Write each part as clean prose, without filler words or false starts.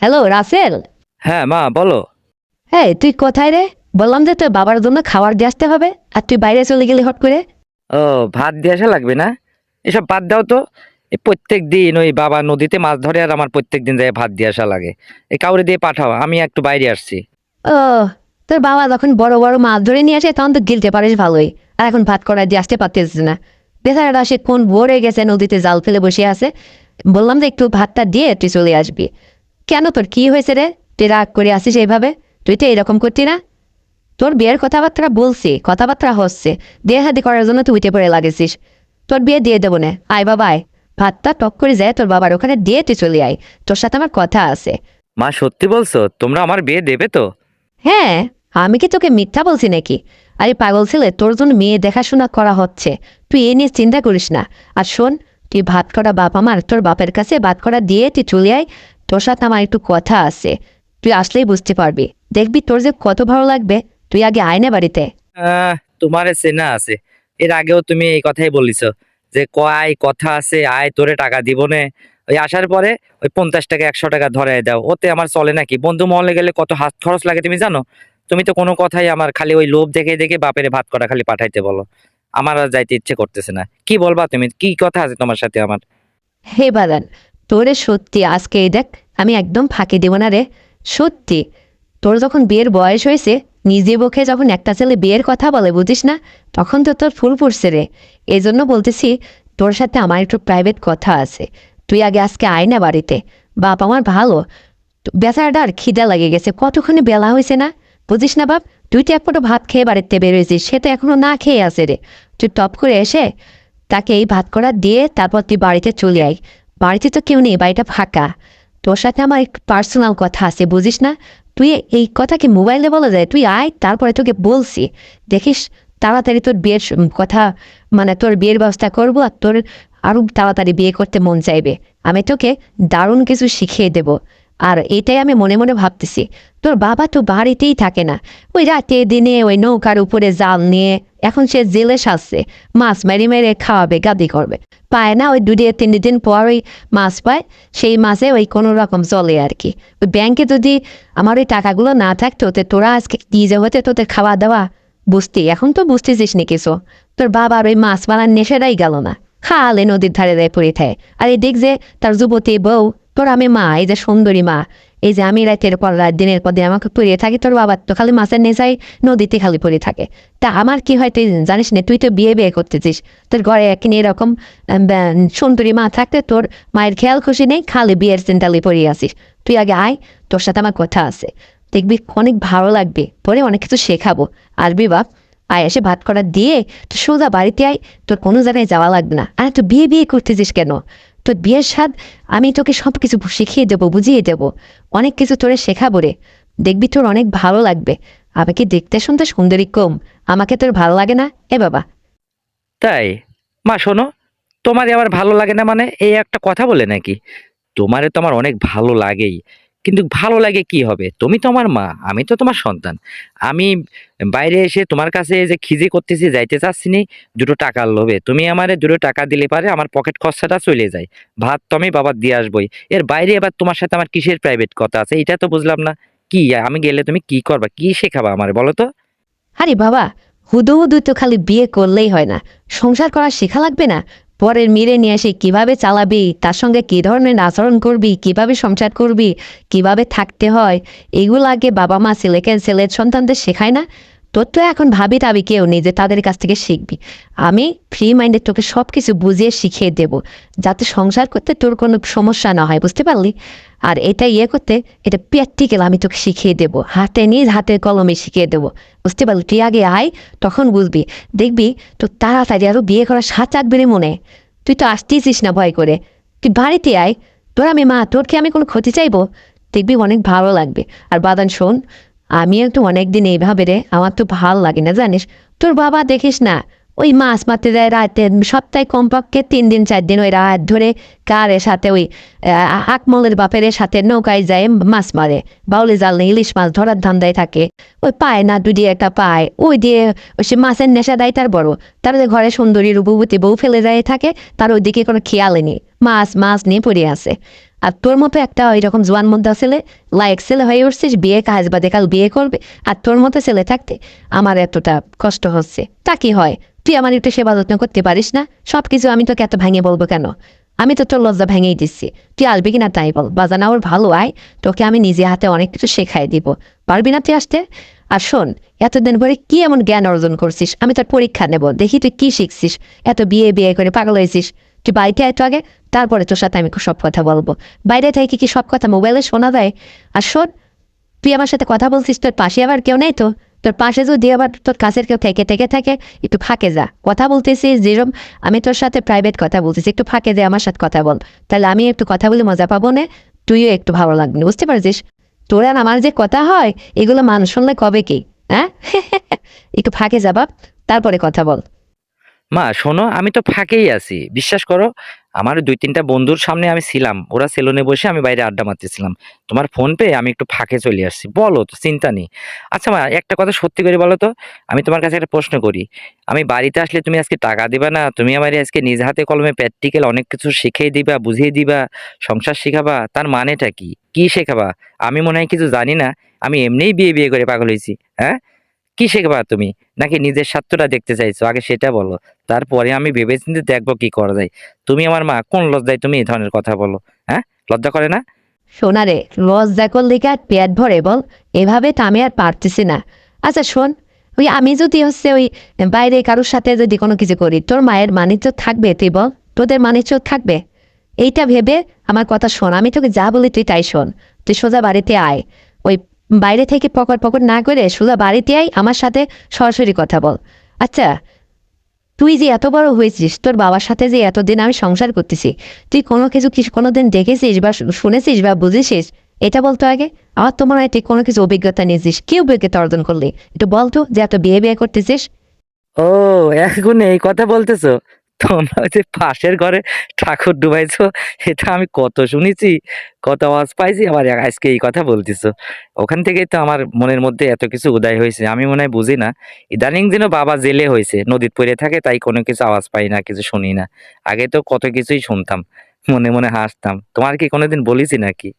Hello Rasel. হ্যাঁ মা বলো। হ্যাঁ তুই কোথায় রে? বললাম যে তোর বাবার জন্য খাবার দিয়ে আসতে হবে, আর তুই বাইরে চলে গেলি হট করে। ও, ভাত দিয়ে আসা লাগবে না? এসব বাদ দাও তো। এই প্রত্যেক দিন ওই বাবা নদীতে মাছ ধরে আর আমার প্রত্যেক দিন যায় ভাত দিয়ে আসা লাগে। এই কাউরে দিয়ে পাঠাও, আমি একটু বাইরে আসছি। ও, তোর বাবা যখন বড় বড় মাছ ধরে নিয়ে আসে তখন তো গিলতে পারিস ভালোই, আর এখন ভাত করায় দিয়ে আসতে পারতেছিস না। বেচারাটা সে কোন ভোরে গেছে, নদীতে জাল ফেলে বসে আছে। বললাম যে একটু ভাতটা দিয়ে তুই চলে আসবি। কেন, তোর কি হয়েছে রে? তুই রাগ করে আসিস এইভাবে? তুই তো এরকম করতি না। তোর বিয়ের কথাবার্তা বলছি, কথাবার্তা হচ্ছে, দেহ হাতি করার জন্য তুই উঠে পড়ে লাগেছিস। তোর বিয়ে দিয়ে দেবো না, আয় বাবা আয়। ভাতটা টক করে যায় তোর বাবার ওখানে দিয়ে তুই চলে আয়। তোর সাথে আমার কথা আছে। মা সত্যি বলছো? তোমরা আমার বিয়ে দেবে তো? হ্যাঁ, আমি কি তোকে মিথ্যা বলছি নাকি? আরে পাগল ছেলে, তোর জন্য মেয়ে দেখাশোনা করা হচ্ছে, তুই এ নিয়ে চিন্তা করিস না। আর শোন, তুই ভাত করা বাপ আমার, তোর বাপের কাছে ভাত করা দিয়ে তুই চলে আয়। তোর সাথে আমার একটু কথা আছে, তুই আসলেই বুঝতে পারবি। দেখবি তোর যে কত ভালো লাগবে। তুই আগে আয় না বাড়িতে। তোমার চেনা আছে। এর আগেও তুমি এই কথাই বলিছ যে কয় কথা আছে, আয় তোরে টাকা দিব নে। ওই আসার পরে ওই 50 টাকা 100 টাকা ধরায় দাও, ওতে আমার চলে নাকি? বন্ধু মহলে গেলে কত হাত খরচ লাগে তুমি জানো? তুমি তো কোনো কথাই আমার খালি ওই লোভ দেখে দেখে বাপের ভাত করা খালি পাঠাইতে বলো। আমার আর যাইতে ইচ্ছে করতেছে না। কি বলবা তুমি? কি কথা আছে তোমার সাথে আমার? হে বাদান, তোরে সত্যি আজকে এই দেখ, আমি একদম ফাঁকি দেব না রে। সত্যি, তোর যখন বিয়ের বয়স হয়েছে, নিজে মুখে যখন একটা ছেলে বিয়ের কথা বলে বুঝিস না, তখন তো তোর ফুল পড়ছে রে। এই জন্য বলতেছি, তোর সাথে আমার একটু প্রাইভেট কথা আছে। তুই আগে আজকে আয় না বাড়িতে। বাপ আমার ভালো। বেচারাটা আর খিদা লাগে গেছে, কতক্ষণে বেলা হয়েছে না? বুঝিস না বাপ, তুই তো একপটো ভাত খেয়ে বাড়িতে বেরোয়েছিস, সে তো এখনো না খেয়ে আছে রে। তুই টপ করে এসে তাকে এই ভাত করা দিয়ে তারপর তুই বাড়িতে চলে আয়। বাড়িতে তো কেউ নেই, বাড়িটা ফাঁকা। তোর সাথে আমার একটু পার্সোনাল কথা আছে বুঝিস না। তুই এই কথা কি মোবাইলে বলা যায়? তুই আয়, তারপরে তোকে বলছি। দেখিস, তাড়াতাড়ি তোর বিয়ের কথা, মানে তোর বিয়ের ব্যবস্থা করবো, আর তোর আরো তাড়াতাড়ি বিয়ে করতে মন চাইবে। আমি তোকে দারুণ কিছু শিখিয়ে দেব। আর এটাই আমি মনে মনে ভাবতেছি, তোর বাবা তো বাড়িতেই থাকে না। ওই রাতে দিনে ওই নৌকার উপরে জাল নিয়ে এখন সে জেলে সাজছে। মাছ মেরে মেরে খাওয়াবে, গাদি করবে। পায় না, ওই 2 দিন 3 দিন পর ওই মাছ পায়। সেই মাছে ওই কোনো রকম চলে আর কি। ওই ব্যাংকে যদি আমার ওই টাকাগুলো না থাকতো, তো তোরা আজকে কি যে হতে, তোদের খাওয়া দাওয়া বুঝতি। এখন তো বুঝতেছিস নি কিছু। তোর বাবার ওই মাছ মারার নেশাটাই গেল না, খালে নদীর ধারে ধারে পড়ে থাকে। আর এই দেখ যে তার যুবতী বউ, তোর আমি মা, এই যে সুন্দরী মা, এই যে আমি রাতের পর রাত দিনের পর দিন আমাকে পড়িয়ে থাকি, তোর বাবার তো খালি মাছের নেশায় নদীতে খালি পড়ে থাকে। তা আমার কি হয় তুই জানিস না? তুই তো বিয়ে বিয়ে করতেছিস, তোর ঘরে একদিন এরকম সুন্দরী মা থাকতে তোর মায়ের খেয়াল খুশি নেই, খালি বিয়ের চিন্তালি পড়িয়ে আসিস। তুই আগে আয়, তোর সাথে আমার কথা আছে। দেখবি অনেক ভালো লাগবে, পরে অনেক কিছু শেখাবো। আসবি বাপ, আয়। এসে ভাত করা দিয়ে তো সোজা বাড়িতে আয়, তোর কোনো জায়গায় যাওয়া লাগবে না। আর তুই বিয়ে বিয়ে করতেছিস কেন? তোর বিয়ের স্বাদ আমি তোকে সব কিছু শিখিয়ে দেবো, বুঝিয়ে দেবো। অনেক কিছু তোরে শেখাবো রে। দেখবি তোর অনেক ভালো লাগবে। আমি কি দেখতে শুনতে সুন্দরী কম? আমাকে তোর ভালো লাগে না এ বাবা? তাই? মা শোনো, তোমার আবার ভালো লাগে না মানে এই একটা কথা বলে নাকি? তোমারে তো আমার অনেক ভালো লাগেই, কিন্তু ভালো লাগে কি হবে? তুমি তো আমার মা, আমি তো তোমার সন্তান। আমি বাইরে এসে তোমার কাছে এই যে খিজি করতেছি, যাইতে চাচ্ছি নি 2 টাকার লোভে। তুমি আমারে 2 টাকা দিলে পারে আমার পকেট খরচাটা চলে যায়। ভাত তো আমি বাবা দিয়ে আসবোই। এর বাইরে এবার তোমার সাথে আমার কিসের প্রাইভেট কথা আছে? এটা তো বুঝলাম না। কি আমি গেলে তুমি কি করবা, কি শেখাবা আমারে বলো তো? আরে বাবা, হুদু হুদু তো খালি বিয়ে করলেই হয় না, সংসার করা শেখা লাগবে না? পরের মেরে নিয়ে এসে কিভাবে চালাবি, তার সঙ্গে কি ধরনের আচরণ করবি, কিভাবে সংসার করবি, কিভাবে থাকতে হয়, এগুলো আগে বাবা মা ছেলেকে, ছেলের সন্তানদের শেখায় না? তোর তো এখন ভাবি টাবি কেউ নেই যে তাদের কাছ থেকে শিখবি। আমি ফ্রি মাইন্ডে তোকে সব কিছু বুঝিয়ে শিখিয়ে দেব, যাতে সংসার করতে তোর কোনো সমস্যা না হয়, বুঝতে পারলি? আর এটা ইয়ে করতে, এটা প্র্যাকটিক্যাল আমি তোকে শিখিয়ে দেবো, হাতে নিজ হাতে কলমে শিখিয়ে দেবো। বুঝতে পারলি? তুই আগে আয়, তখন বুঝবি। দেখবি তো তাড়াতাড়ি আরো বিয়ে করার স্বাদ চাকবে রে মনে। তুই তো আসতেছিস না ভয় করে। তুই বাড়িতে আয়, তোর আমি মা, তোর কি আমি কোনো ক্ষতি চাইবো? দেখবি অনেক ভালো লাগবে। আর বাদান শোন, আমি একটু অনেকদিন এইভাবে রে, আমার তো ভালো লাগে না জানিস। তোর বাবা দেখিস না, ওই মাছ মারতে যায় রাতে, সপ্তাহে কমপক্ষে 3 দিন 4 দিন ওই রাত ধরে কারের সাথে ওই আকমলের বাপের সাথে নৌকায় যায় মাছ মারে। বাউলি জাল নিয়ে ইলিশ মাছ ধরার ধান্দায় থাকে। ওই পায় না, দুই দিয়ে একটা পায়, ওই দিয়ে ওই সে মাছের নেশা দেয় তার বড়। তার যে ঘরে সুন্দরী রূপবতী বউ ফেলে যায় থাকে, তার ওইদিকে কোনো খেয়ালই নেই, মাছ মাছ নিয়ে পড়ে আছে। আর তোর মতো একটা ওইরকম জোয়ান মধ্যে ছেলে লাইক ছেলে হয়ে উঠছিস, বিয়ে কাজ বা দেখাল বিয়ে করবে, আর তোর মতো ছেলে থাকতে আমার এতটা কষ্ট হচ্ছে। তা কি হয়, তুই আমার একটু সেবা যত্ন করতে পারিস না? সব কিছু আমি তোকে এত ভেঙে বলবো কেন? আমি তো তোর লজ্জা ভেঙেই দিচ্ছি। তুই আসবি কিনা তাই বল, বাজানা ওর ভালো আয়, তোকে আমি নিজে হাতে অনেক কিছু শেখাই দিব। পারবি না তুই আসতে? আর শোন, এতদিন পরে কি এমন জ্ঞান অর্জন করছিস, আমি তোর পরীক্ষা নেব, দেখি তুই কি শিখছিস। এত বিয়ে বিয়ে করে পাগল হয়েছিস। তুই বাড়িতে আয় তো আগে, তারপরে তোর সাথে আমি সব কথা বলবো। বাইরে থেকে কি সব কথা মোবাইলে শোনা যায়? আর শোন, তুই আমার সাথে কথা বলছিস, তোর পাশে আবার কেউ নেই তো? তোর পাশে যদি আবার তোর কাছের কেউ থেকে থেকে থাকে, একটু ফাঁকে যা, কথা বলতেছিস যেরকম আমি তোর সাথে প্রাইভেট কথা বলতেছি, একটু ফাঁকে যা আমার সাথে কথা বল, তাহলে আমি একটু কথা বলে মজা পাবো না, তুইও একটু ভালো লাগবে, বুঝতে পারছিস? তোর আর আমার যে কথা হয়, এগুলো মানুষ শুনলে কবে কি? হ্যাঁ একটু ফাঁকে যা বাপ, তারপরে কথা বল। মা শোনো, আমি তো ফাঁকেই আছি, বিশ্বাস করো। আমার 2-3টা বন্ধুর সামনে আমি ছিলাম, ওরা সেলুনে বসে, আমি বাইরে আড্ডা মারতেছিলাম। তোমার ফোন পেয়ে আমি একটু ফাঁকে চলে আসছি, বলো তো, চিন্তা নেই। আচ্ছা মা, একটা কথা সত্যি করে বলো তো, আমি তোমার কাছে একটা প্রশ্ন করি। আমি বাড়িতে আসলে তুমি আজকে টাকা দিবা না? তুমি আমার আজকে নিজ হাতে কলমে প্র্যাকটিক্যাল অনেক কিছু শিখিয়ে দিবা, বুঝিয়ে দিবা, সংসার শিখাবা, তার মানেটা কি? কি শেখাবা? আমি মনে হয় কিছু জানি না, আমি এমনিই বিয়ে বিয়ে করে পাগল হয়েছি। হ্যাঁ, কি শিখবা তুমি? নাকি নিজের স্বার্থটা দেখতে চাইছো? আগে সেটা বলো, তারপরে আমি ভেবেচিন্তে দেখবো কি করা যায়। তুমি আমার মা, কোন লজ্জায় তুমি এই ধরনের কথা বলো? হ্যাঁ, লজ্জা করে না? সোনারে, লজ্জা করলে কি আর পেট ভরে বল? এভাবে তো আমি আর পারতেছি না। আচ্ছা শোন, ওই আমি যদি ওই বাইরে কারোর সাথে যদি কোনো কিছু করি, তোর মায়ের মানিজ্য থাকবে তুই বল? তোদের মানিজ্য থাকবে? এইটা ভেবে আমার কথা শোন, আমি তোকে যা বলি তুই তাই শোন। তুই সোজা বাড়িতে আয়, ওই বাইরে থেকে পকড় পকড় না করে সোজা বাড়িতে আয়, আমার সাথে সরাসরি কথা বল। আচ্ছা, তুই যে এত বড় হয়েছিস, তোর বাবার সাথে যে এতদিন আমি সংসার করতেছি, তুই কোনো কিছু কোনোদিন দেখেছিস বা শুনেছিস বা বুঝেছিস? এটা বলতো আগে। আমার তো মনে হয় তুই কোনো কিছু অভিজ্ঞতা নিয়েছিস। কি অভিজ্ঞতা অর্জন করলি একটু বলতো, যে এত বিয়ে বিয়ে করতেছিস? ও, এখন এই কথা বলতেছো? তোমরা ওই যে পাশের ঘরে ঠাকুর ডুবাইছো, এটা আমি কত শুনেছি, কত আওয়াজ পাইছি, আবার আজকে এই কথা বলতেছো। ওখান থেকেই তো আমার মনের মধ্যে এত কিছু উদয় হয়েছে, আমি মনে হয় বুঝি না। ইদানিং যেন বাবা জেলে হয়েছে, নদীত পড়ে থাকে, তাই কোনো কিছু আওয়াজ পাই না, কিছু শুনি না। আগে তো কত কিছুই শুনতাম, মনে মনে হাসতাম। তোমার কি কোনোদিন বলেছি নাকি?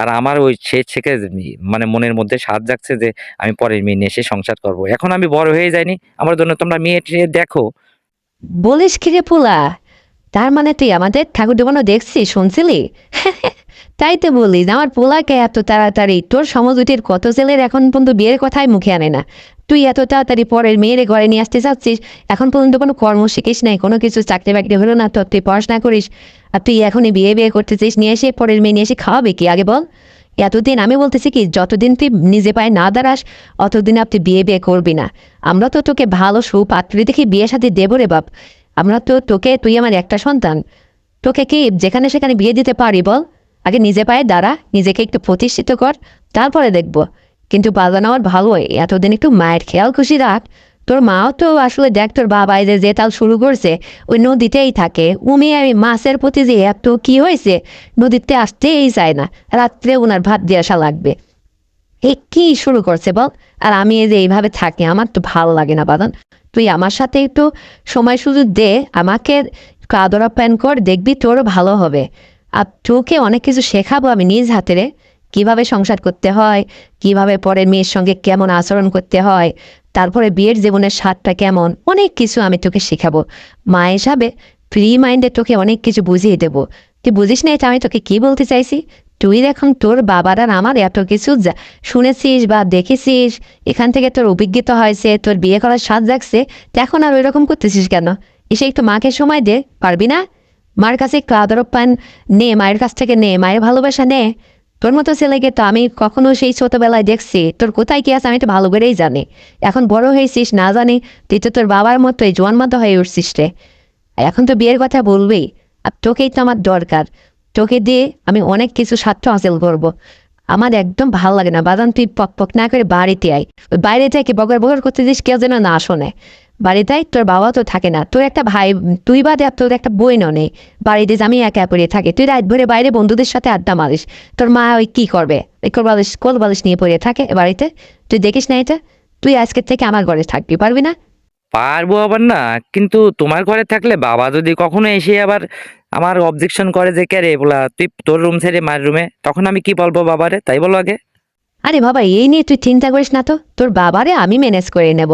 আর আমার ওই সে থেকে মানে মনের মধ্যে সাধ জাগছে যে আমি পরের মেয়ে নিয়ে এসে সংসার করব। এখন আমি বড় হয়ে যাইনি, আমার জন্য তোমরা মেয়ে টেয়ে দেখো। বলিস কি রে পোলা, তার মানে তুই আমাদের ঠাকুর ডুবানো দেখছিস, শুনছিলি? তাই তো বলি, আমার পোলাকে এত তাড়াতাড়ি তোর সমজুটির কত ছেলের এখন পর্যন্ত বিয়ের কথাই মুখে আনে না, তুই এত তাড়াতাড়ি পরের মেয়ের ঘরে নিয়ে আসতে চাচ্ছিস? এখন পর্যন্ত কোনো কর্ম শিখিস নাই, কোনো কিছু চাকরি বাকরি হলো না তোর, তুই পড়াশোনা করিস, আর তুই এখনই বিয়ে বিয়ে করতেছিস, নিয়ে এসে পরের মেয়ে নিয়ে এসে খাওয়াবে কি আগে বল? এতদিন আমি বলতেছি কি, যতদিন তুই নিজে পায়ে না দাঁড়াস, অতদিন আপনি বিয়ে বিয়ে করবি না। আমরা তো তোকে ভালো সুপাত্রী দেখি বিয়ে সাথে দেবো রে বাপ। আমরা তো তোকে, তুই আমার একটা সন্তান, তোকে কি যেখানে সেখানে বিয়ে দিতে পারি বল? আগে নিজে পায়ে দাঁড়া, নিজেকে একটু প্রতিষ্ঠিত কর, তারপরে দেখব। কিন্তু বাজানো আমার ভালোই, এতদিন একটু মায়ের খেয়াল খুশি রাখ। তোর মাও তো আসলে দেখ, তোর বাবা এই যে তাল শুরু করছে, ওই নদীতেই থাকে, উমি আমি মাছের প্রতি যে এত কি হয়েছে, নদীতে আসতেই চায় না, রাত্রে ওনার ভাত দিয়ে আসা লাগবে। এ কি শুরু করছে বল? আর আমি এই যে এইভাবে থাকি, আমার তো ভালো লাগে না বাদান। তুই আমার সাথে একটু সময় সুযোগ দে, আমাকে একটু আদর আপ্যায়ন কর, দেখবি তোরও ভালো হবে। আর তোকে অনেক কিছু শেখাবো আমি নিজ হাতে রে, কিভাবে সংসার করতে হয়, কিভাবে পরের মেয়ের সঙ্গে কেমন আচরণ করতে হয়, তারপরে বিয়ের জীবনের স্বাদটা কেমন, অনেক কিছু আমি তোকে শেখাবো। মা হিসাবে ফ্রি মাইন্ডে তোকে অনেক কিছু বুঝিয়ে দেবো। তুই বুঝিস না এটা আমি তোকে কি বলতে চাইছি? তুই এখন তোর বাবার আর আমার এত কিছু শুনেছিস বা দেখেছিস, এখান থেকে তোর অভিজ্ঞতা হয়েছে, তোর বিয়ে করার স্বাদ জাগছে, তো এখন আর ওই রকম করতেছিস কেন? এসে একটু মাকে সময় দে, পারবি না? মার কাছে একটু আদর পান নে, মায়ের কাছ থেকে নে, মায়ের ভালোবাসা নে। তোর মতো ছেলেকে তো আমি কখনো সেই ছোটবেলায় দেখছি, তোর কোথায় কি আছে আমি তো ভালো করেই জানি। এখন বড় হয়েছিস না জানি, তুই তো তোর বাবার মতোই জোয়ান মতো হয়ে উঠছিস রে। এখন তো বিয়ের কথা বলবি, আর তোকেই তো আমার দরকার। তোকে দিয়ে আমি অনেক কিছু স্বার্থ হাসিল করব। আমার একদম ভালো লাগে না বাদাম, তুই পক পক না করে বাড়িতে আয়। ওই বাইরে থেকে বগর বগর করতে দিস, কেউ যেন না শোনে। বাড়িতে আয়, তোর বাবা তো থাকে না, তোর একটা ভাই, তুই বাদে আর তোর একটা বইনও নেই। বাড়িতে যে আমি একা পড়ে থাকি, তুই রাত ভরে বাইরে বন্ধুদের সাথে আড্ডা মারিস। তোর মা ওই কি করবে, ওই কোল বালিশ নিয়ে পড়ে থাকে বাড়িতে। তুই দেখিস না এটা? তুই আজকের থেকে আমার ঘরে থাকবি, পারবি না? পারবো আবার না, কিন্তু তোমার ঘরে থাকলে বাবা যদি কখনো এসে আবার আমার অবজেকশন করে যে কে রে বলা তুই তোর রুম ছেড়ে মায়ের রুমে, তখন আমি কি বলবো বাবারে, তাই বলো আগে। আরে বাবা, এই নিয়ে তুই চিন্তা করিস না তো, তোর বাবারে আমি ম্যানেজ করে নেব।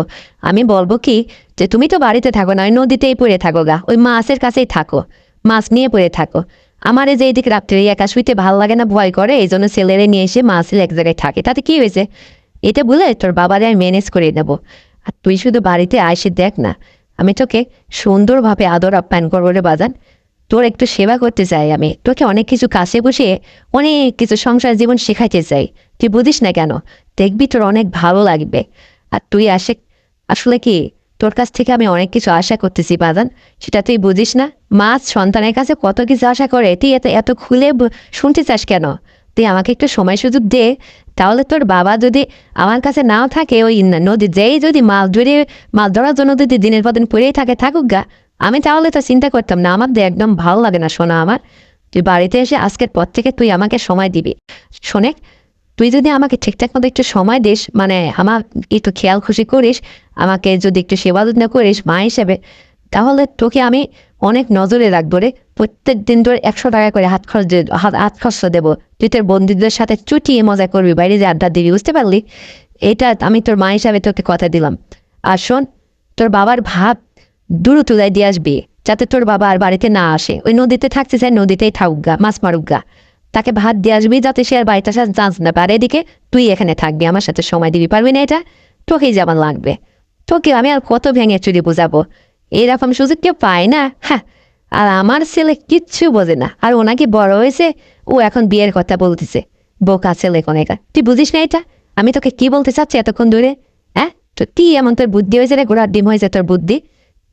আমি বলবো কি, যে তুমি তো বাড়িতে থাকো না, ওই নদীতেই পড়ে থাকো গা, ওই মাছের কাছেই থাকো, মাছ নিয়ে পড়ে থাকো। আমারে যে এইদিকে রাত্রে একা শুইতে ভাল লাগে না, ভয় করে, এই জন্য ছেলেরে নিয়ে এসে মাছের এক জায়গায় থাকে, তাতে কি হয়েছে? এটা বলে তোর বাবারে আমি ম্যানেজ করে নেব। আর তুই শুধু বাড়িতে আইসে দেখ না, আমি তোকে সুন্দরভাবে আদর আপ্যায়ন করবো রে বাজান। তোর একটু সেবা করতে চাই, আমি তোকে অনেক কিছু কাছে বসিয়ে অনেক কিছু সংসার জীবন শেখাইতে চাই। তুই বুঝিস না কেন? দেখবি তোর অনেক ভালো লাগবে। আর তুই আসলে কি, তোর কাছ থেকে আমি অনেক কিছু আশা করতেছি বাজান, সেটা তুই বুঝিস না। মাছ সন্তানের কাছে কত কিছু আশা করে, তুই এত এত খুলে শুনতে চাস কেন? তুই আমাকে একটু সময় সুযোগ দে, তাহলে তোর বাবা যদি আমার কাছে নাও থাকে, ওই নদী যেই যদি মাছ ধরার জন্য যদি দিনের পর দিন পড়েই থাকুক গা, আমি তাহলে তো চিন্তা করতাম না। আমার তো একদম ভালো লাগে না শোনা আমার। তুই বাড়িতে এসে আজকের পর থেকে তুই আমাকে সময় দিবি। শোনে, তুই যদি আমাকে ঠিকঠাক মতো একটু সময় দিস, মানে আমার একটু খেয়াল খুশি করিস, আমাকে যদি একটু সেবা যত্ন করিস মা হিসেবে, তাহলে তোকে আমি অনেক নজরে রাখবো রে। প্রত্যেক দিন তোর 100 টাকা করে হাত খরচ দেবো। তুই তোর বন্ধুদের সাথে চুটিয়ে মজা করবি, বাইরে যে আড্ডা দিবি, বুঝতে পারলি? এটা আমি তোর মা হিসাবে তোকে কথা দিলাম। আর শোন, তোর বাবার ভাব দূর তুলাই দিয়ে আসবি, যাতে তোর বাবা আর বাড়িতে না আসে। ওই নদীতে থাকতে চাই, নদীতেই থাকুক গা, মাছ মারুক গা। তাকে ভাত দিয়ে আসবি, যাতে সে আর বাড়িতে সাথে চান্স না পারে। এদিকে তুই এখানে থাকবি, আমার সাথে সময় দিবি, পারবি না? এটা তোকেই যেমন লাগবে। তোকে আমি আর কত ভেঙে চুরি বুঝাবো? এইরকম সুযোগ কেউ পায় না, হ্যাঁ। আর আমার ছেলে কিচ্ছু বোঝে না, আর ও নাকি বড় হয়েছে, ও এখন বিয়ের কথা বলতেছে। বোকা ছেলে কোনেকা, তুই বুঝিস না এটা? আমি তোকে কি বলতে চাচ্ছি এতক্ষণ ধরে? হ্যাঁ, তো কি এমন তোর বুদ্ধি হয়েছে রে, ঘোড়ার ডিম হয়েছে তোর বুদ্ধি?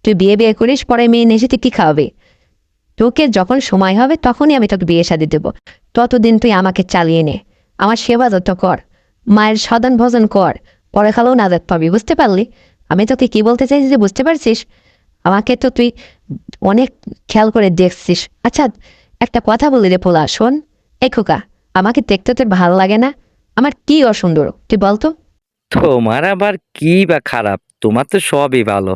তুই বিয়ে করিস, পরে মেয়ে নেশে তুই কি খাওয়াবি? তোকে যখন সময় হবে তখনই আমি তোকে বিয়ে শাদী দেবো। ততদিন তুই আমাকে চালিয়ে নে, আমার সেবা যত্ন কর, মায়ের সাধন ভজন কর, পরে খালেও নাজাত পাবি, বুঝতে পারলি? আমি তোকে কি বলতে চাইছি যে বুঝতে পারছিস? আমাকে তো তুই অনেক খেয়াল করে দেখছিস। আচ্ছা, একটা কথা বলি রে পোলা, শোন। এই খোকা, আমাকে দেখতে তোর ভালো লাগে না? আমার কি অসুন্দর তুই বলতো? তোমার আবার কি বা খারাপ? তোমার তো সবই ভালো।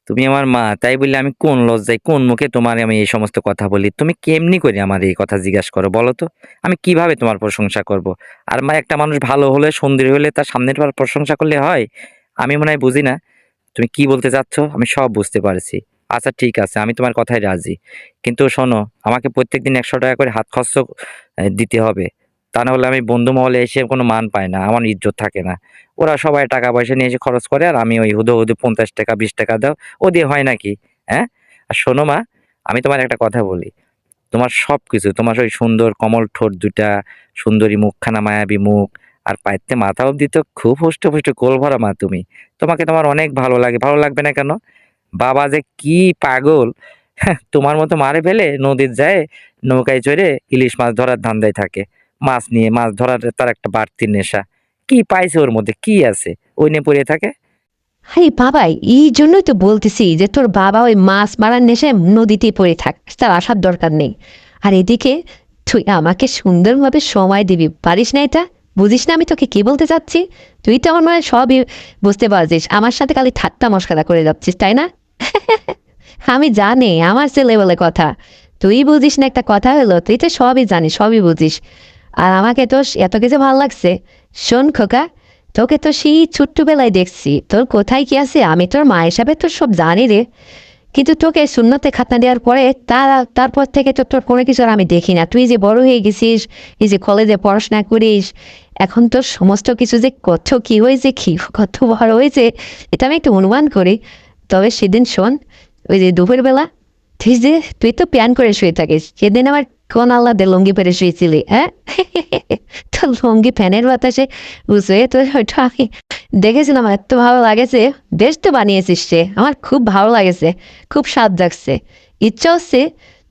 তুমি আমার মা, তাই বললে আমি কোন লজ্জায় কোন মুখে তোমার আমি এই সমস্ত কথা বলি? তুমি কেমনি করে আমার এই কথা জিজ্ঞাসা করো বলো তো? আমি কিভাবে তোমার প্রশংসা করব? আর মা, একটা মানুষ ভালো হলে সুন্দরী হলে তার সামনের বার প্রশংসা করলে হয়? আমি মনে হয় বুঝি না তুমি কি বলতে চাচ্ছ। আমি সব বুঝতে পারছি। আচ্ছা ঠিক আছে, আমি তোমার কথায় রাজি। কিন্তু শোনো, আমাকে প্রত্যেকদিন 100 টাকা করে হাত খরচ দিতে হবে। তা না হলে আমি বন্ধু মহলে এসে কোনো মান পাই না, আমার ইজ্জত থাকে না। ওরা সবাই টাকা পয়সা নিয়ে এসে খরচ করে, আর আমি ওই হুদো 50 টাকা 20 টাকা দাও, ও দিয়ে হয় নাকি? হ্যাঁ? আর শোনো মা, আমি তোমার একটা কথা বলি। তোমার সবকিছু, তোমার ওই সুন্দর কমল ঠোঁট দুটা, সুন্দরী মুখখানা, মায়াবী মুখ, আর পায়েতে মাথা অব্দি তো খুব হুষ্ট গোল ভরা মা তুমি। তোমাকে তোমার অনেক ভালো লাগে, ভালো লাগবে না কেন? বাবা যে কি পাগল, তোমার মতো মারে ফেলে নদীর যায় নৌকায় চড়ে ইলিশ মাছ ধরার ধান্দায় থাকে। মাছ নিয়ে মাছ ধরার তার একটা বাড়তি নেশা। কি পাইছে ওর মধ্যে, কি আছে? ওই নিয়ে পড়ে থাকে। আরে বাবা, এই জন্যই তো বলতেছি যে তোর বাবা ওই মাছ মারার নেশায় নদীতে পড়ে থাক, তার আসার দরকার নেই। আর এদিকে তুই আমাকে সুন্দরভাবে সময় দিবি, পারিস না এটা? বুঝিস না আমি তোকে কি বলতে চাচ্ছি? তুই তো আমার মানে সবই বুঝতে পারছিস, আমার সাথে খালি ঠাট্টা মশকরা করে যাচ্ছিস, তাই না? আমি জানি আমার ছেলে বলে কথা, তুই বুঝিস না একটা কথা হলো, তুই তো সবই জানিস, সবই বুঝিস। আর আমাকে তো এত কিছু ভালো লাগছে। শোন খোকা, তোকে তো সেই ছোট্টবেলায় দেখছি, তোর কোথায় কি আছে আমি তোর মা হিসাবে তোর সব জানি রে। কিন্তু তোকে শূন্যতে খাতনা দেওয়ার পরে তারপর থেকে তো তোর কোনো কিছু আর আমি দেখি না। তুই যে বড় হয়ে গেছিস, এই যে কলেজে পড়াশোনা করিস, এখন তোর সমস্ত কিছু যে কত কি হয়েছে, কি কত বড় হয়েছে, এটা আমি একটু অনুমান করি। তবে সেদিন শোন, ওই যে দুপুরবেলা তুই তো প্যান করে শুয়ে থাকিস, সেদিন আমার কোন আল্লাহ লুঙ্গি পরে শুয়েছিলি, হ্যাঁ? তো লুঙ্গি ফ্যানের বাতাসে বুঝে তো ওইটা আমি দেখেছিলাম, এত ভালো লাগেছে। বেশ তো বানিয়েছিস সে, আমার খুব ভালো লাগেছে, খুব স্বাদ লাগছে। ইচ্ছা হচ্ছে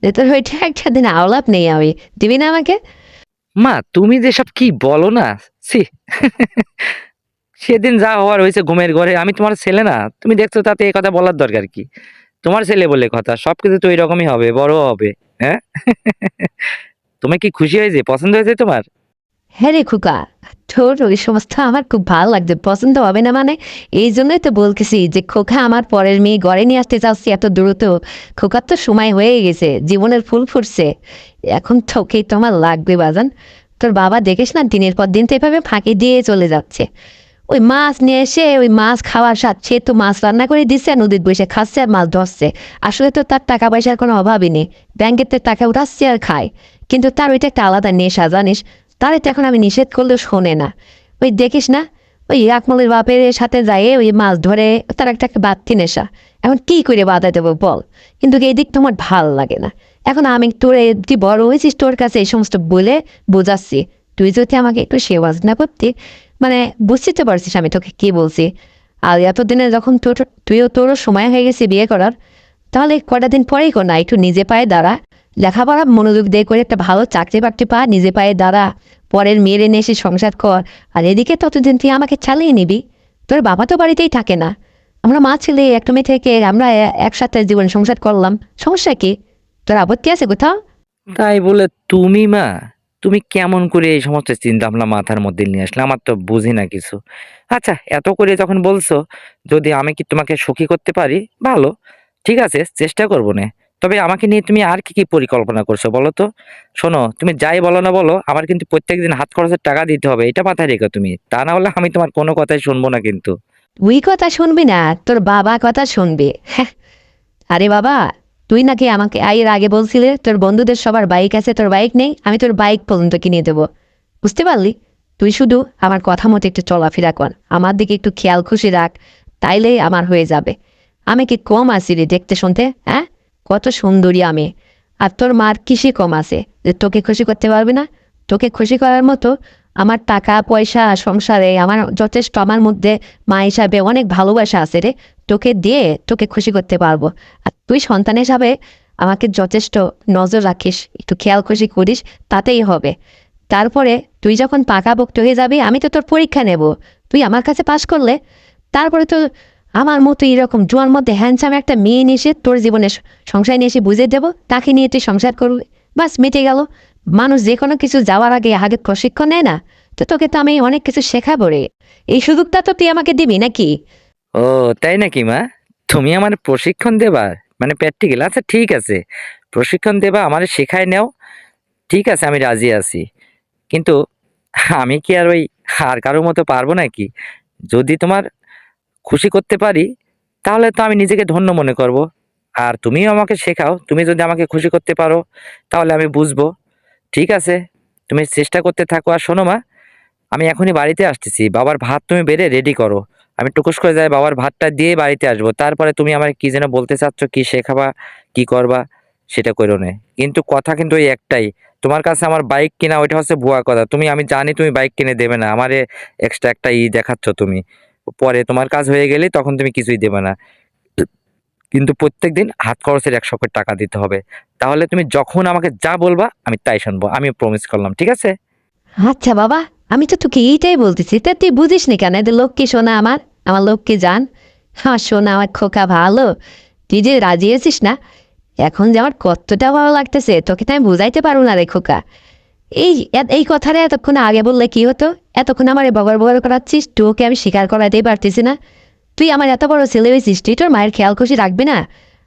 যে তোর ওইটা একটা দিন আওলাপ নেই, আমি দিবি না আমাকে? মা, তুমি যেসব কি বলো না, ছি। সেদিন যা হওয়ার হয়েছে ঘুমের ঘরে, আমি তোমার ছেলে না? তুমি দেখছো, তাতে এই কথা বলার দরকার কি? তোমার ছেলে বলে কথা, সবকিছু তো এরকমই হবে, বড় হবে। হ্যাঁ? তুমি কি খুশি হয়েছে? পছন্দ হয়েছে তোমার? হ্যাঁ রে খোকা, তোর ওই সমস্ত আমার খুব ভালো লাগছে, পছন্দ হবে না মানে? এই জন্যই তো বলতেছি যে খোকা আমার পরের মেয়ে ঘরে নিয়ে আসতে চাচ্ছি এত দ্রুত। খোকার তো সময় হয়ে গেছে, জীবনের ফুল ফুটছে, এখন তোকেই তো আমার লাগবে বাজান। তোর বাবা দেখিস না দিনের পর দিন তো এভাবে ফাঁকি দিয়ে চলে যাচ্ছে। ওই মাছ নিয়ে এসে ওই মাছ খাওয়ার স্বাদ, সে তো মাছ রান্না করে দিচ্ছে আর নদীর বসে খাচ্ছে আর মাছ ধরছে। আসলে তো তার টাকা পয়সার কোনো অভাবই নেই, ব্যাংকের তো টাকা উঠাচ্ছে আর খায়। কিন্তু তার ওইটা একটা আলাদা নেশা জানিস, তার এটা এখন আমি নিষেধ করলেও শোনে না। ওই দেখিস না, ওই আকমলের বাপের সাথে যায় ওই মাছ ধরে, তার একটা বাড়তি নেশা। এখন কি করে বাধা দেবো বল? কিন্তু এই দিক তোমার ভাল লাগে না। এখন আমি তোর তুই বড় হয়েছিস, তোর কাছে এই সমস্ত বলে বোঝাচ্ছি। তুই যদি আমাকে একটু সেবা না করতি, মানে বুঝতে পারছিস আমি তোকে কি বলছি। আর এতদিনে যখন তোরও সময় হয়ে গেছে বিয়ে করার, তাহলে কটা দিন পরেই কর না, একটু নিজে পায়ে দাঁড়া, লেখাপড়া মনোযোগ দিয়ে করে একটা ভালো চাকরি বাকরি পা, নিজে পায়ে দাঁড়া, পরের মেয়ের এনে এসে সংসার কর। আর এদিকে ততদিন তুই আমাকে চালিয়ে নিবি। তোর বাবা তো বাড়িতেই থাকে না, আমরা মা ছেলে একটা মেয়ে থেকে আমরা একসাথে জীবন সংসার করলাম, সমস্যা কি? তোর আপত্তি আছে কোথাও? তাই বলে তুমি মা, তুমি কেমন করে এই সমস্ত চিন্তা ভাবনা মাথার মধ্যে নিয়ে আসলে? আমার তো বুঝি না কিছু। আচ্ছা, এত করে যখন বলছো, যদি আমি কি তোমাকে সুখী করতে পারি, ভালো, ঠিক আছে, চেষ্টা করবো না। তবে আমাকে নিয়ে তুমি আর কি কি পরিকল্পনা করছো বলো তো? শোনো, তুমি যাই বলো না বলো, আমার কিন্তু প্রত্যেকদিন হাত খরচের টাকা দিতে হবে, এটা মাথায় রেখো তুমি। তা না হলে আমি তোমার কোনো কথাই শুনবো না কিন্তু। তুই কথা শুনবি না, তোর বাবা কথা শুনবি। হ্যাঁ। আরে বাবা, তুই নাকি আমাকে এর আগে বলছিলে তোর বন্ধুদের সবার বাইক আছে, তোর বাইক নেই, আমি তোর বাইক পর্যন্ত কিনে দেবো। বুঝতে পারলি? তুই শুধু আমার কথা মতো একটু চলাফেরা কর, আমার দিকে একটু খেয়াল খুশি রাখ, তাইলেই আমার হয়ে যাবে। আমি কি কম আছি রে দেখতে শুনতে? হ্যাঁ, কত সুন্দরী আমি। আর তোর মার কিসে কম আছে যে তোকে খুশি করতে পারবে না? তোকে খুশি করার মতো আমার টাকা পয়সা সংসারে আমার যথেষ্ট, আমার মধ্যে মা হিসাবে অনেক ভালোবাসা আছে রে, তোকে দিয়ে তোকে খুশি করতে পারবো। আর তুই সন্তান হিসাবে আমাকে যথেষ্ট নজর রাখিস, একটু খেয়াল খুশি করিস, তাতেই হবে। তারপরে তুই যখন পাকাপোক্ত হয়ে যাবি, আমি তো তোর পরীক্ষা নেব। তুই আমার কাছে পাশ করলে তারপরে তো আমার মতো এরকম জোয়ার মধ্যে হ্যান্ডসাম একটা মেয়ে নিয়ে এসে তোর জীবনে সংসার নিয়ে এসে বুঝে দেবো, তাকে নিয়ে তুই সংসার করবি, বাস মিটে গেল। মানুষ যে কোনো কিছু যাওয়ার আগে আগে প্রশিক্ষণ নেয় না? তো তোকে তো আমি অনেক কিছু শেখাবো রে, এই সুযোগটা তো তুই আমাকে দিবি নাকি? ও, তাই নাকি মা? তুমি আমার প্রশিক্ষণ দেবা, মানে প্র্যাকটিক্যাল? আচ্ছা ঠিক আছে, প্রশিক্ষণ দেবা, আমার শেখায় নাও, ঠিক আছে, আমি রাজি আছি। কিন্তু আমি কি আর ওই আর কারোর মতো পারবো নাকি? যদি তোমার খুশি করতে পারি, তাহলে তো আমি নিজেকে ধন্য মনে করব। আর তুমিও আমাকে শেখাও, তুমি যদি আমাকে খুশি করতে পারো, তাহলে আমি বুঝবো। ঠিক আছে, তুমি চেষ্টা করতে থাকো। আর শোনো মা, আমি এখনই বাড়িতে আসতেছি, বাবার ভাত তুমি বেড়ে রেডি করো। আমি টুকুস করে যাই বাবার ভাতটা দিয়ে বাড়িতে আসবো, তারপরে তুমি আমার কি যেন বলতে চাচ্ছ, কি শেখাবা, কি করবা, সেটা করো না। কিন্তু কথা কিন্তু ওই একটাই, তোমার কাছে আমার বাইক কিনা ওইটা হচ্ছে ভুয়া কথা। আমি জানি তুমি বাইক কিনে দেবে না আমারে, এক্সট্রা একটা দেখাচ্ছ তুমি। পরে তোমার কাজ হয়ে গেলে তখন তুমি কিছুই দেবে না। কিন্তু প্রত্যেকদিন হাত খরচের 100 করে টাকা দিতে হবে। তাহলে তুমি যখন আমাকে যা বলবা আমি তাই শুনবো, আমি প্রমিস করলাম, ঠিক আছে? আচ্ছা বাবা, আমি তো তোকে এইটাই বলতেছি, তা তুই বুঝিস নি কেন? এদের লোককে শোনা আমার, আমার লোককে জান। হ্যাঁ শোনা আমার খোকা ভালো, তুই যে রাজি আছিস না, এখন যে আমার কতটা ভালো লাগতেছে তোকে তো আমি বুঝাইতে পারবো না রে খোকা। এই এই কথাটা এতক্ষণ আগে বললে কি হতো? এতক্ষণ আমার বগর বগর করাচ্ছিস, তোকে আমি স্বীকার করাতেই পারতেছি না। তুই আমার এত বড় ছেলে হয়েছিস, তুই তোর মায়ের খেয়াল খুশি রাখবি না?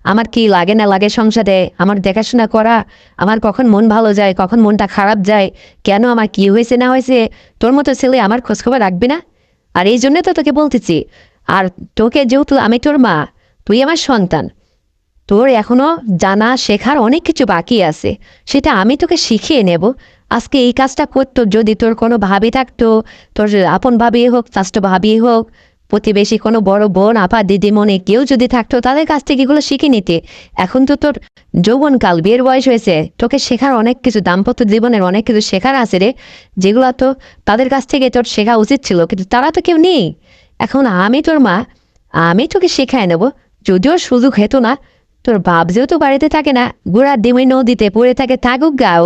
আমার কি লাগে না লাগে সংসারে, আমার দেখাশোনা করা, আমার কখন মন ভালো যায় কখন মনটা খারাপ যায়, কেন আমার কি হয়েছে না হয়েছে, তোর মতো ছেলে আমার খোঁজখবর রাখবি না? আর এই জন্য তো তোকে বলতেছি। আর তোকে যেহেতু আমি তোর মা, তুই আমার সন্তান, তোর এখনো জানা শেখার অনেক কিছু বাকি আছে, সেটা আমি তোকে শিখিয়ে নেব। আজকে এই কাজটা করতো যদি তোর কোনো ভাবি থাকতো, তোর আপন ভাবি হোক, স্বাস্থ্য ভাবি হোক, প্রতিবেশী কোনো বড় বোন আপা দিদিমণি কেউ যদি থাকতো, তাদের কাছ থেকে এগুলো শিখে নিতে। এখন তো তোর যৌবনকাল, বিয়ের বয়স হয়েছে, তোকে শেখার অনেক কিছু, দাম্পত্য জীবনের অনেক কিছু শেখার আছে রে, যেগুলো তো তাদের কাছ থেকে তোর শেখা উচিত ছিল, কিন্তু তারা তো কেউ নেই। এখন আমি তোর মা, আমি তোকে শেখায় নেব। যদিও সুযোগ হেতো না, তোর বাপ যেহেতু বাড়িতে থাকে না, গোড়ার ডিমে নদীতে পড়ে থাকে, থাকুক গাও।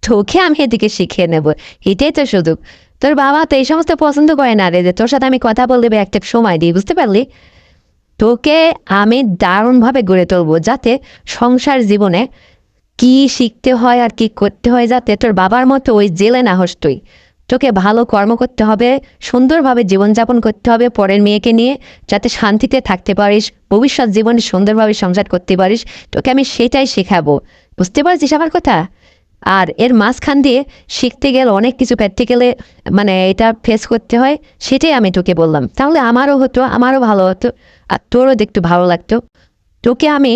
তোকে আমি এদিকে শিখিয়ে নেব, এটাই তো সুযোগ। তোর বাবা তো এই সমস্ত পছন্দ করে না রে, যে তোর সাথে আমি কথা বললে একটা সময় দিই, বুঝতে পারলি? তোকে আমি দারুণভাবে গড়ে তুলবো, যাতে সংসার জীবনে কি শিখতে হয় আর কি করতে হয় যাতে তোর বাবার মতো ওই জেলে না হস তুই। তোকে ভালো কর্ম করতে হবে, সুন্দরভাবে জীবনযাপন করতে হবে পরের মেয়েকে নিয়ে, যাতে শান্তিতে থাকতে পারিস, ভবিষ্যৎ জীবনে সুন্দরভাবে সংসার করতে পারিস। তোকে আমি সেটাই শেখাবো, বুঝতে পারছিস আমার কথা? আর এর মাঝখান দিয়ে শিখতে গেলে অনেক কিছু প্র্যাকটিক্যালে মানে এটা ফেস করতে হয়, সেটাই আমি তোকে বললাম। তাহলে আমারও হতো, আমারও ভালো হতো, আর তোরও দেখতে ভালো লাগতো। তোকে আমি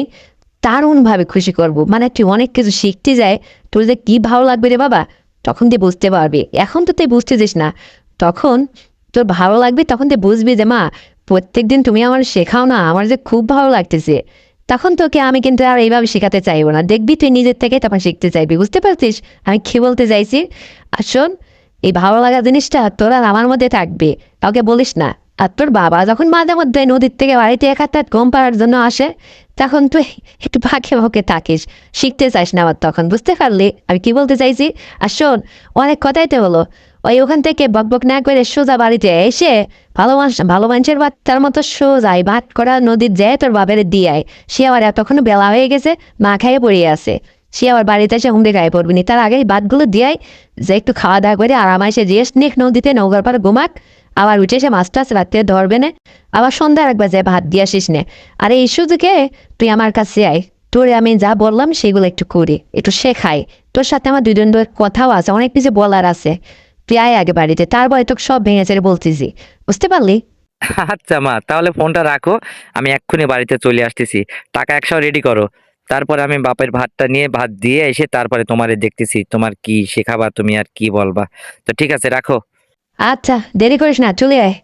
দারুণভাবে খুশি করব, মানে তুই অনেক কিছু শিখতে যায়, তোর যে কী ভালো লাগবে রে বাবা, তখন তুই বুঝতে পারবি। এখন তো তুই বুঝতেছিস না, তখন তোর ভালো লাগবে, তখন তুই বুঝবি যে মা প্রত্যেকদিন তুমি আমার শেখাও না, আমার যে খুব ভালো লাগতেছে। তখন তোকে আমি কিন্তু আর এইভাবে শেখাতে চাইবো না, দেখবি তুই নিজের থেকে তখন শিখতে চাইবি। বুঝতে পারছিস আমি কি বলতে চাইছি? আর শোন, এই ভালো লাগা জিনিসটা তোর আর আমার মধ্যে থাকবে, কাউকে বলিস না। আর তোর বাবা যখন মাঝে মধ্যে নদীর থেকে বাড়িতে এক হাত ঘুম পাড়ার জন্য আসে, তখন তুই একটু ফাঁকে ফাঁকে থাকিস, শিখতে চাইস না আবার তখন। বুঝতে পারলি আমি কি বলতে চাইছি? আর শোন, অনেক কথাই তো হলো, ওই ওখান থেকে বকবক না করে সোজা বাড়িতে এসে ভালো মানুষের বাচ্চার মতো সোজাই ভাত করা নদীর যায় তোর বাপের দিয়ে আয়। সে আবার এতক্ষণ বেলা হয়ে গেছে, মা খাইয়ে পড়িয়ে আছে, সে আবার বাড়িতে এসে হুমড়ে গায়ে পড়বিনি, তার আগে ভাতগুলো দিয়াই যে একটু খাওয়া দাওয়া করে আরামে এসে রেস্ট নিক নদীতে, নৌকার পর ঘুমাক, আবার উঠে এসে মাছ টাছ রাত্রে ধরবে না, আবার সন্ধ্যার একবার যায় ভাত দিয়ে আসিস নে। আর এই সুযোগে তুই আমার কাছে আয়, তোরে আমি যা বললাম সেগুলো একটু করি, একটু শেখাই। তোর সাথে আমার দুজন কথাও আছে, অনেক কিছু বলার আছে। তুই আয় আগে বাড়িতে, তারপরে তোকে সব ভেঙে চেড়ে বলতেছি, বুঝতে পারলি? আচ্ছা মা, তাহলে ফোনটা রাখো, আমি এক্ষুনি বাড়িতে চলে আসতেছি। টাকা 100 রেডি করো, তারপরে আমি বাপের ভাতটা নিয়ে ভাত দিয়ে এসে তারপরে তোমারে দেখতেছি, তোমার কি শেখাবা তুমি আর কি বলবা। তো ঠিক আছে, রাখো। আচ্ছা, দেরি করিস না, চলে আয়।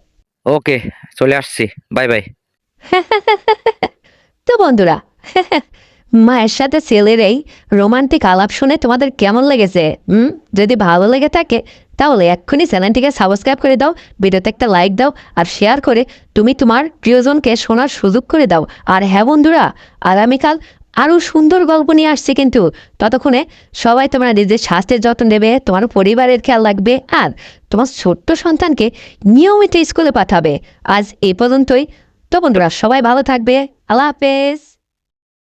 ওকে, চলে আসছি। Bye bye. তো বন্ধুরা, মায়ের সাথে ছেলের এই রোমান্টিক আলাপ শুনে তোমাদের কেমন লেগেছে? যদি ভালো লেগে থাকে তাহলে এক্ষুনি চ্যানেলটিকে সাবস্ক্রাইব করে দাও, ভিডিওতে একটা লাইক দাও, আর শেয়ার করে তুমি তোমার প্রিয়জনকে শোনার সুযোগ করে দাও। আর হ্যাঁ বন্ধুরা, আগামীকাল আরও সুন্দর গল্প নিয়ে আসছে কিন্তু। ততক্ষণে সবাই তোমরা নিজের স্বাস্থ্যের যত্ন নেবে, তোমার পরিবারের খেয়াল রাখবে, আর তোমার ছোট্ট সন্তানকে নিয়মিত স্কুলে পাঠাবে। আজ এই পর্যন্তই। তো বন্ধুরা, সবাই ভালো থাকবে। আল্লাহ হাফেজ।